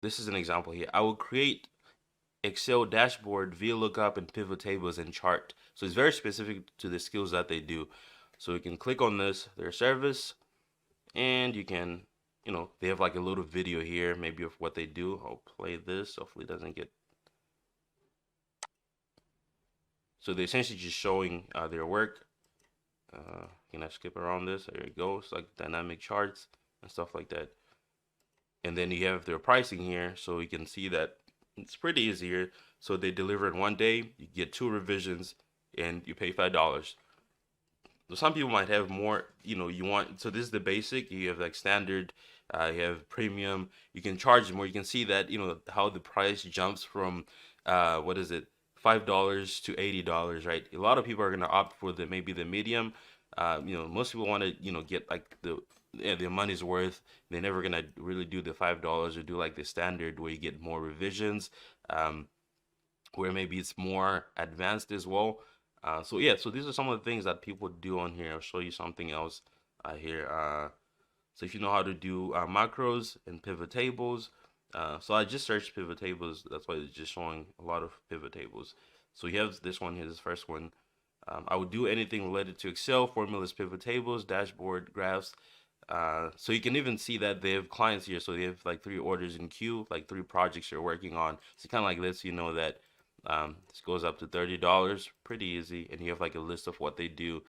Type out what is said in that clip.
this is an example here. I will create Excel dashboard, VLOOKUP, and pivot tables and chart. So it's very specific to the skills that they do. So you can click on this, their service, and you can, they have like a little video here, maybe of what they do. I'll play this. Hopefully it doesn't get. So they're essentially just showing their work. Can I skip around this? There it goes, like dynamic charts and stuff like that. And then you have their pricing here, so you can see that it's pretty easy here. So they deliver in one day, you get 2 revisions, and you pay $5. So some people might have more, you want, so this is the basic. You have like standard, you have premium. You can charge more. You can see that, how the price jumps from, what is it, $5 to $80, right? A lot of people are gonna opt for maybe the medium. Most people want to, get like their money's worth. They're never gonna really do the $5 or do like the standard where you get more revisions, where maybe it's more advanced as well. So yeah, so these are some of the things that people do on here. I'll show you something else here. So if you know how to do macros and pivot tables, so I just searched pivot tables. That's why it's just showing a lot of pivot tables. So you have this one here, this first one. I would do anything related to Excel, formulas, pivot tables, dashboard, graphs. So you can even see that they have clients here. So they have like 3 orders in queue, like 3 projects you're working on. So kind of like this, you know that this goes up to $30, pretty easy, and you have like a list of what they do.